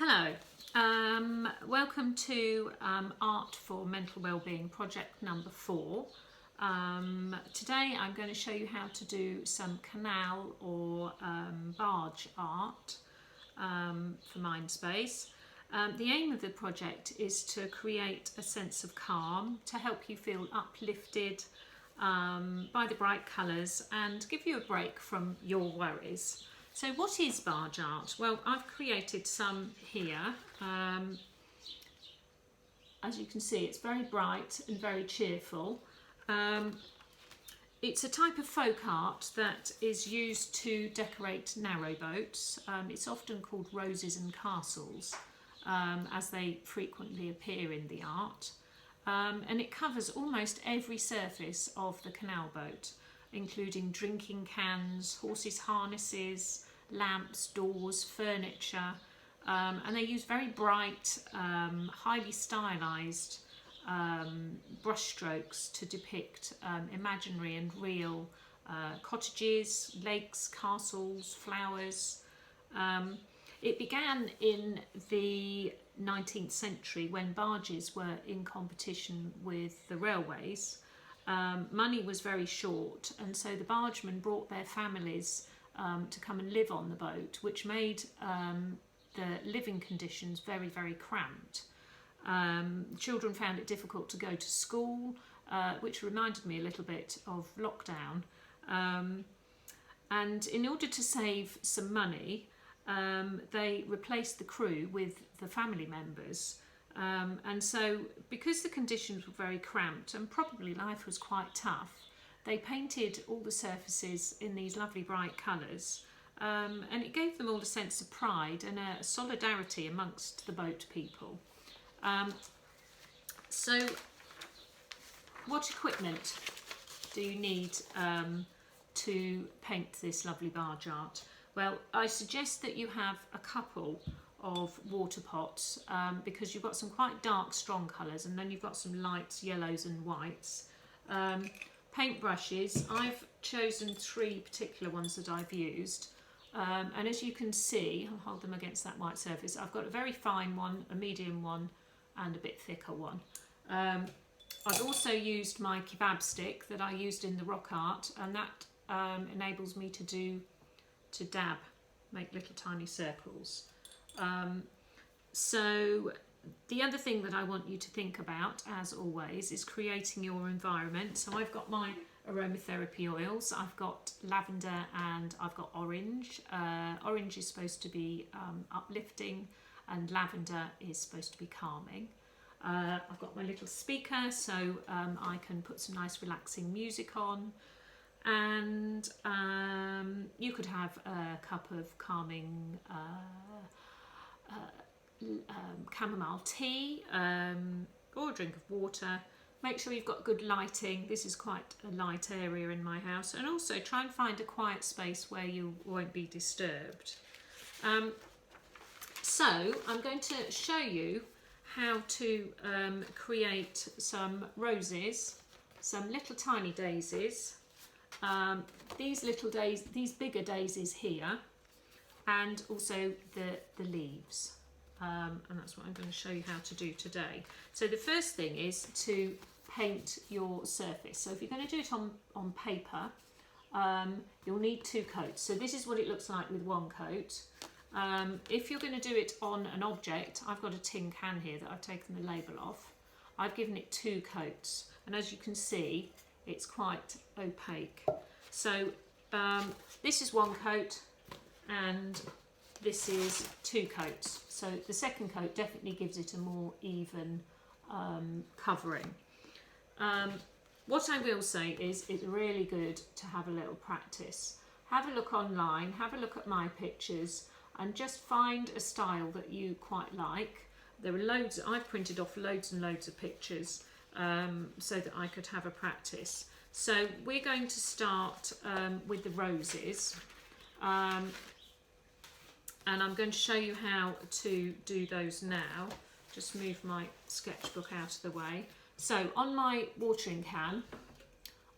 Hello, welcome to Art for Mental Wellbeing project number 4. Today I'm going to show you how to do some canal or barge art for Mindspace. The aim of the project is to create a sense of calm, to help you feel uplifted by the bright colours and give you a break from your worries. So what is barge art? Well, I've created some here. As you can see, it's very bright and very cheerful. It's a type of folk art that is used to decorate narrowboats. It's often called roses and castles, as they frequently appear in the art. And it covers almost every surface of the canal boat, including drinking cans, horses' harnesses, lamps, doors, furniture, and they use very bright, highly stylised brush strokes to depict imaginary and real cottages, lakes, castles, flowers. It began in the 19th century when barges were in competition with the railways. Money was very short, and so the bargemen brought their families to come and live on the boat, which made the living conditions very, very cramped. Children found it difficult to go to school, which reminded me a little bit of lockdown. And in order to save some money, they replaced the crew with the family members. And so because the conditions were very cramped and probably life was quite tough, they painted all the surfaces in these lovely bright colours, and it gave them all a sense of pride and a solidarity amongst the boat people. So what equipment do you need to paint this lovely barge art? Well, I suggest that you have a couple of water pots, because you've got some quite dark strong colours and then you've got some lights, yellows and whites. Paint brushes, I've chosen 3 particular ones that I've used, and as you can see, I'll hold them against that white surface. I've got a very fine one, a medium one and a bit thicker one. I've also used my kebab stick that I used in the rock art, and that enables me to dab, make little tiny circles. So the other thing that I want you to think about, as always, is creating your environment. So I've got my aromatherapy oils, I've got lavender and I've got orange. Orange is supposed to be uplifting and lavender is supposed to be calming. I've got my little speaker, so I can put some nice relaxing music on. And you could have a cup of calming chamomile tea, or a drink of water. Make sure you've got good lighting. This is quite a light area in my house, and also try and find a quiet space where you won't be disturbed. So I'm going to show you how to create some roses, some little tiny daisies, these bigger daisies here, and also the leaves. And that's what I'm going to show you how to do today. So the first thing is to paint your surface. So if you're going to do it on paper, you'll need 2 coats. So this is what it looks like with 1 coat. If you're going to do it on an object, I've got a tin can here that I've taken the label off. I've given it 2 coats, and as you can see, it's quite opaque. So this is 1 coat, and this is 2 coats. So the second coat definitely gives it a more even covering. What I will say is it's really good to have a little practice. Have a look online, have a look at my pictures, and just find a style that you quite like. There are loads, I've printed off loads and loads of pictures so that I could have a practice. So we're going to start with the roses. And I'm going to show you how to do those now. Just move my sketchbook out of the way. So on my watering can,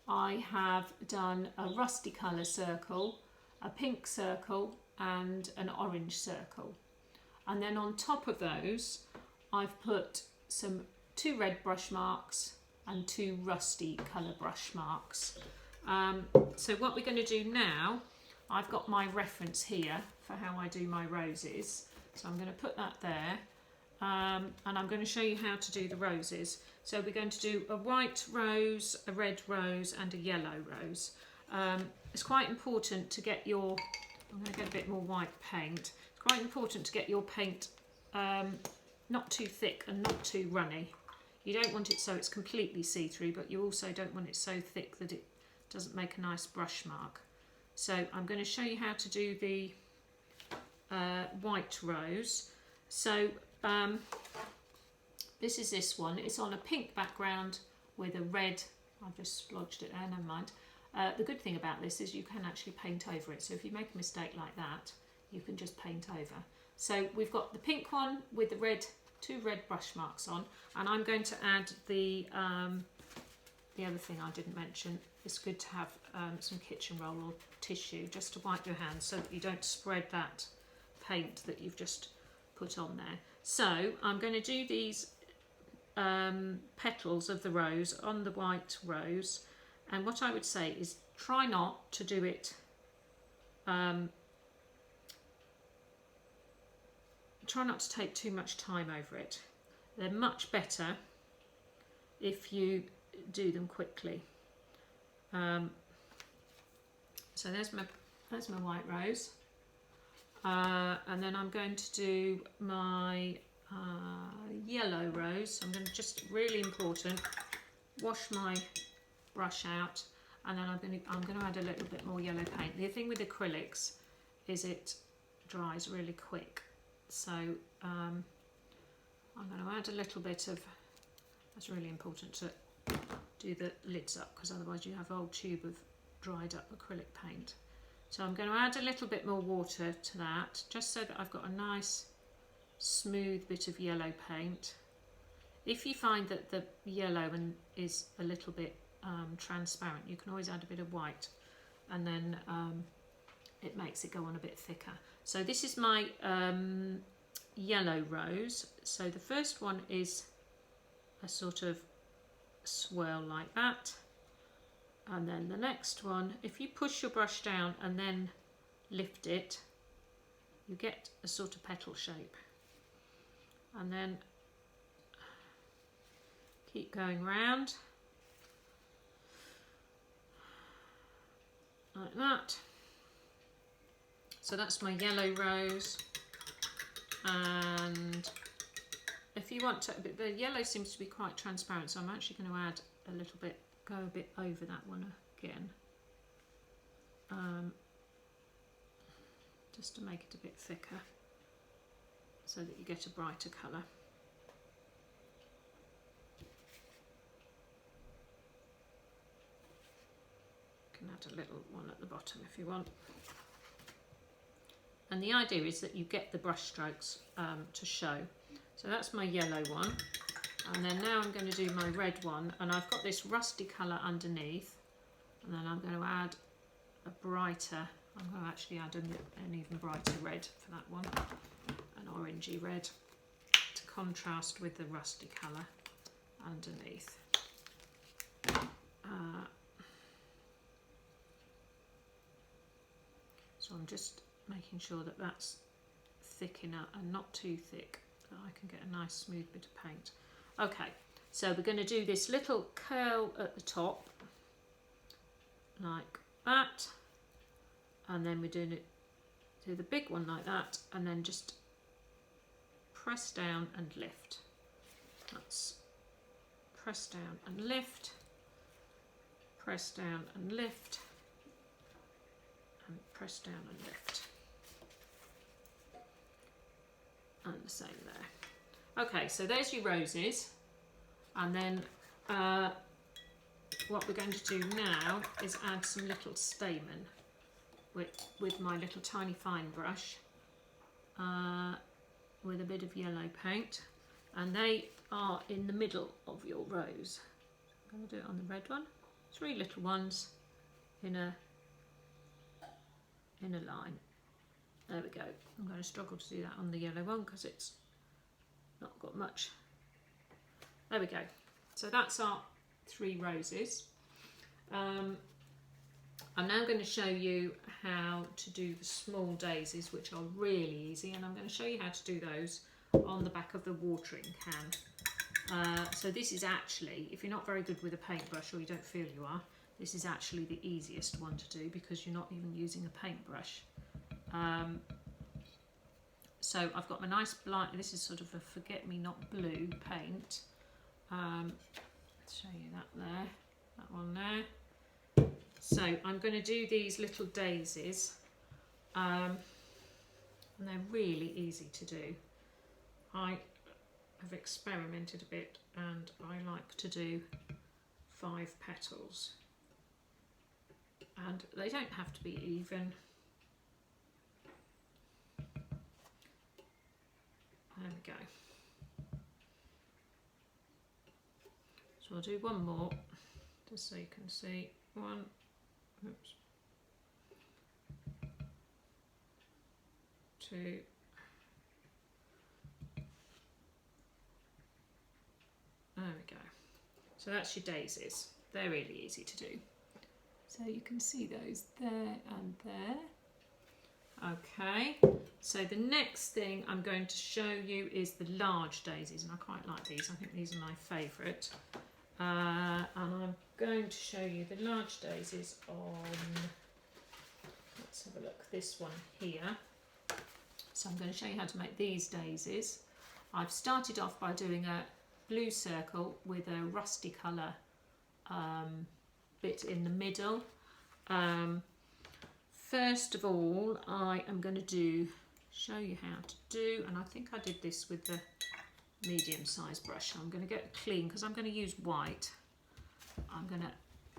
I have done a rusty colour circle, a pink circle and an orange circle. And then on top of those, I've put two red brush marks and two rusty colour brush marks. So what we're going to do now, I've got my reference here for how I do my roses. So I'm going to put that there. And I'm going to show you how to do the roses. So we're going to do a white rose, a red rose and a yellow rose. It's quite important to get your, I'm going to get a bit more white paint. It's quite important to get your paint not too thick and not too runny. You don't want it so it's completely see-through, but you also don't want it so thick that it doesn't make a nice brush mark. So I'm going to show you how to do the white rose. So this is this one. It's on a pink background with a red. I've just splodged it there, never mind. The good thing about this is you can actually paint over it. So if you make a mistake like that, you can just paint over. So we've got the pink one with the red, two red brush marks on, and I'm going to add the other thing I didn't mention. It's good to have some kitchen roll or tissue just to wipe your hands so that you don't spread that paint that you've just put on there. So I'm going to do these petals of the rose on the white rose, and what I would say is try not to do it try not to take too much time over it. They're much better if you do them quickly. So there's my white rose, and then I'm going to do my yellow rose. I'm going to just, really important, wash my brush out, and then I'm going to add a little bit more yellow paint. The thing with acrylics is it dries really quick, so I'm going to add a little bit of, that's really important to do the lids up, because otherwise you have a whole tube of dried up acrylic paint. So I'm going to add a little bit more water to that, just so that I've got a nice smooth bit of yellow paint. If you find that the yellow is a little bit transparent, you can always add a bit of white, and then it makes it go on a bit thicker. So this is my yellow rose. So the first one is a sort of swirl like that, and then the next one, if you push your brush down and then lift it, you get a sort of petal shape, and then keep going round like that. So that's my yellow rose, and if you want to, the yellow seems to be quite transparent, so I'm actually going to add a little bit, go a bit over that one again, just to make it a bit thicker so that you get a brighter colour. You can add a little one at the bottom if you want. And the idea is that you get the brush strokes to show. So that's my yellow one, and then now I'm going to do my red one, and I've got this rusty colour underneath, and then I'm going to add a brighter, I'm going to actually add an even brighter red for that one, an orangey red, to contrast with the rusty colour underneath. So I'm just making sure that that's thick enough and not too thick, that I can get a nice smooth bit of paint. Okay, so we're going to do this little curl at the top like that, and then we're doing it, do the big one like that, and then just press down and lift. That's press down and lift, press down and lift, and press down and lift. And the same there. Okay, so there's your roses, and then what we're going to do now is add some little stamen with my little tiny fine brush with a bit of yellow paint, and they are in the middle of your rose. I'm going to do it on the red one. 3 little ones in a line. There we go. I'm going to struggle to do that on the yellow one because it's not got much. There we go. So that's our 3 roses. I'm now going to show you how to do the small daisies, which are really easy, and I'm going to show you how to do those on the back of the watering can. So this is actually, if you're not very good with a paintbrush or you don't feel you are, this is actually the easiest one to do because you're not even using a paintbrush. So I've got my nice blind, this is sort of a forget-me-not blue paint. Let's show you that there, that one there. So I'm going to do these little daisies, and they're really easy to do. I have experimented a bit and I like to do 5 petals, and they don't have to be even. There we go. So I'll do one more just so you can see. 1, oops, 2, there we go. So that's your daisies. They're really easy to do. So you can see those there and there. Okay, so the next thing I'm going to show you is the large daisies, and I quite like these. I think these are my favourite. And I'm going to show you the large daisies on, let's have a look, this one here. So I'm going to show you how to make these daisies. I've started off by doing a blue circle with a rusty colour bit in the middle. First of all, I am going to show you how to do, and I think I did this with the medium-sized brush. I'm going to get clean because I'm going to use white. I'm going to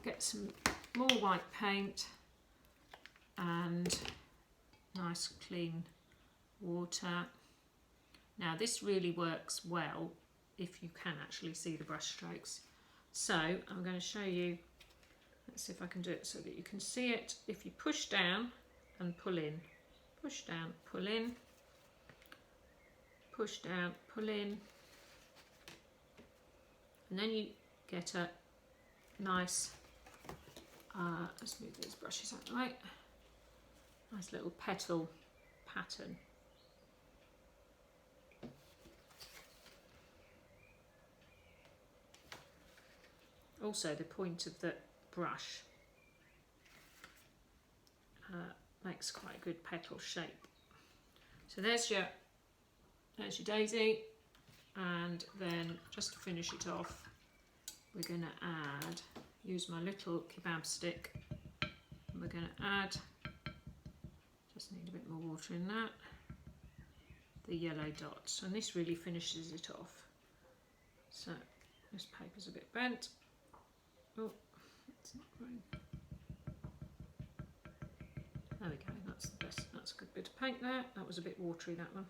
get some more white paint and nice clean water. Now this really works well if you can actually see the brush strokes. So I'm going to show you. Let's see if I can do it so that you can see it. If you push down and pull in, push down, pull in, push down, pull in, and then you get a nice, let's move these brushes out of the way, nice little petal pattern. Also, the point of the brush makes quite a good petal shape. So there's your daisy, and then just to finish it off, we're going to add, use my little kebab stick, and we're going to add, just need a bit more water in that, the yellow dots, and this really finishes it off. So this paper's a bit bent. Oh, it's not growing. There we go, that's the best, that's a good bit of paint there. That was a bit watery, that one.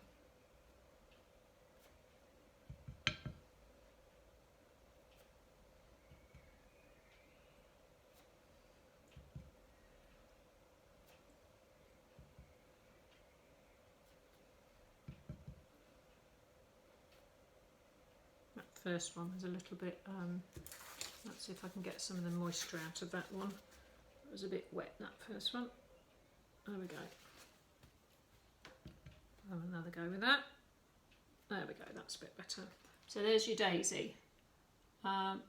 That first one was a little bit, let's see if I can get some of the moisture out of that one. It was a bit wet, that first one. There we go. Have another go with that. There we go, that's a bit better. So there's your daisy. So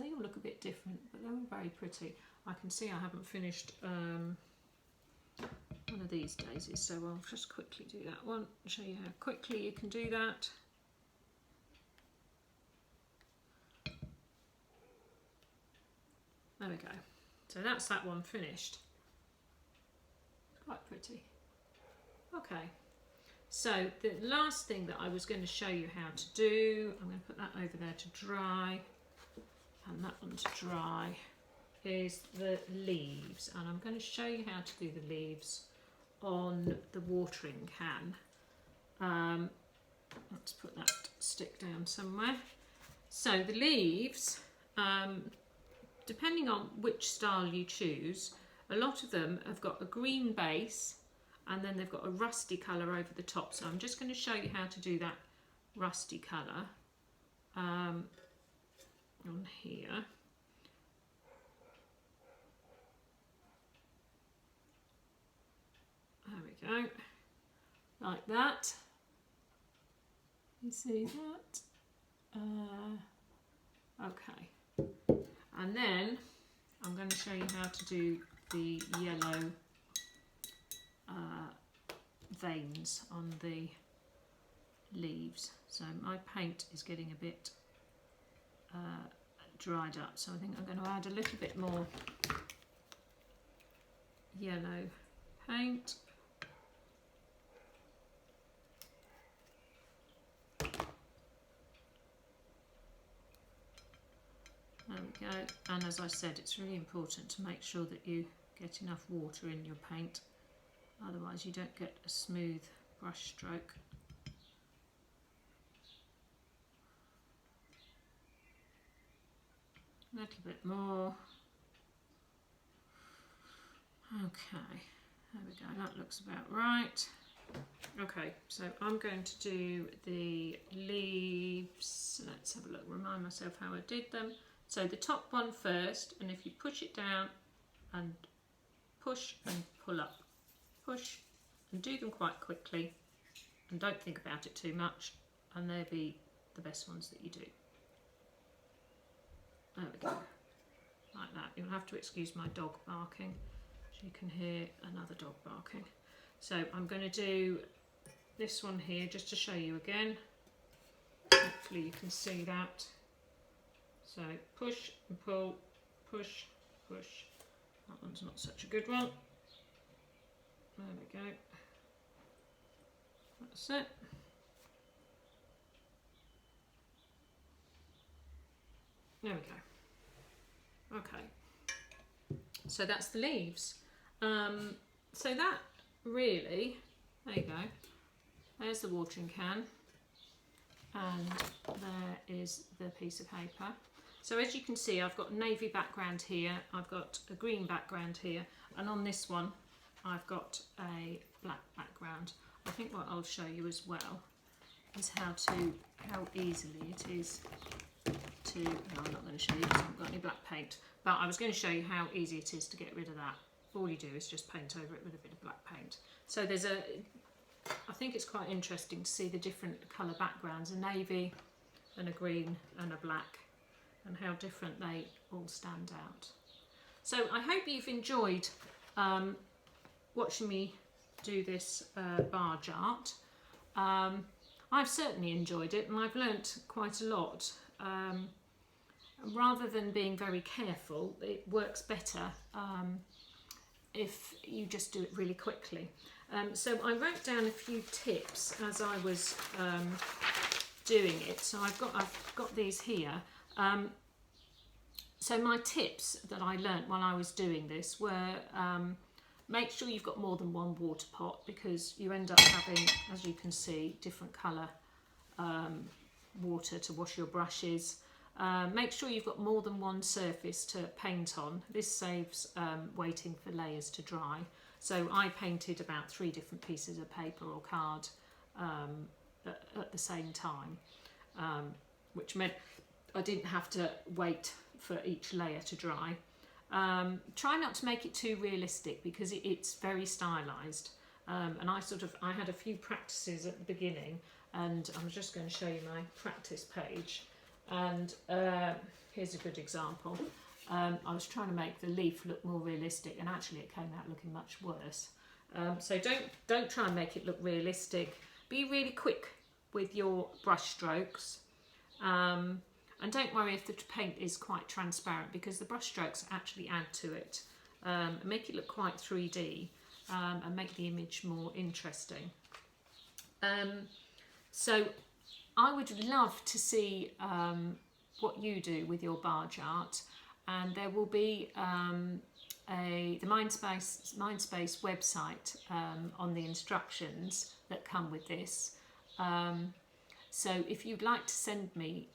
they all look a bit different, but they're all very pretty. I can see I haven't finished one of these daisies, so I'll just quickly do that one, show you how quickly you can do that. There we go. So that's that one finished. Quite pretty. Okay. So the last thing that I was going to show you how to do, I'm going to put that over there to dry, and that one to dry, is the leaves. And I'm going to show you how to do the leaves on the watering can. Let's put that stick down somewhere. So the leaves, depending on which style you choose, a lot of them have got a green base and then they've got a rusty colour over the top. So I'm just going to show you how to do that rusty colour on here. There we go, like that. You see that? Okay. And then I'm going to show you how to do the yellow veins on the leaves. So my paint is getting a bit dried up, so I think I'm going to add a little bit more yellow paint. There we go, and as I said, it's really important to make sure that you get enough water in your paint, otherwise you don't get a smooth brush stroke. A little bit more. Okay, there we go, that looks about right. Okay, so I'm going to do the leaves. Let's have a look, remind myself how I did them. So the top one first, and if you push it down and push and pull up, push and do them quite quickly and don't think about it too much, and they'll be the best ones that you do. There we go, like that. You'll have to excuse my dog barking, as you can hear another dog barking. So I'm going to do this one here just to show you again. Hopefully you can see that. So push and pull, push, push. That one's not such a good one. There we go. That's it. There we go. Okay. So that's the leaves. So that really, there you go. There's the watering can. And there is the piece of paper. So as you can see, I've got a navy background here, I've got a green background here, and on this one I've got a black background. I think what I'll show you as well is how easily it is to, no, I'm not going to show you because I haven't got any black paint, but I was going to show you how easy it is to get rid of that. All you do is just paint over it with a bit of black paint. So there's I think it's quite interesting to see the different colour backgrounds, a navy and a green and a black, and how different they all stand out. So I hope you've enjoyed watching me do this barge art. I've certainly enjoyed it, and I've learnt quite a lot. Rather than being very careful, it works better if you just do it really quickly. So I wrote down a few tips as I was doing it. So I've got these here. So my tips that I learnt while I was doing this were make sure you've got more than one water pot, because you end up having, as you can see, different colour water to wash your brushes. Make sure you've got more than one surface to paint on. This saves waiting for layers to dry. So I painted about 3 different pieces of paper or card at the same time, which meant I didn't have to wait for each layer to dry. Try not to make it too realistic, because it's very stylised. And I had a few practices at the beginning, and I'm just going to show you my practice page. And here's a good example. I was trying to make the leaf look more realistic, and actually it came out looking much worse. So don't try and make it look realistic. Be really quick with your brush strokes, and don't worry if the paint is quite transparent, because the brush strokes actually add to it, make it look quite 3D, and make the image more interesting. So I would love to see what you do with your barge art, and there will be the Mindspace website on the instructions that come with this. So if you'd like to send me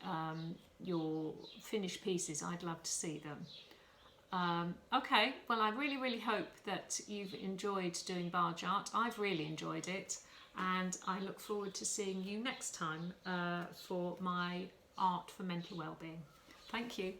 your finished pieces, I'd love to see them. Okay, well I really hope that you've enjoyed doing barge art. I've really enjoyed it, and I look forward to seeing you next time for my art for mental well-being. Thank you.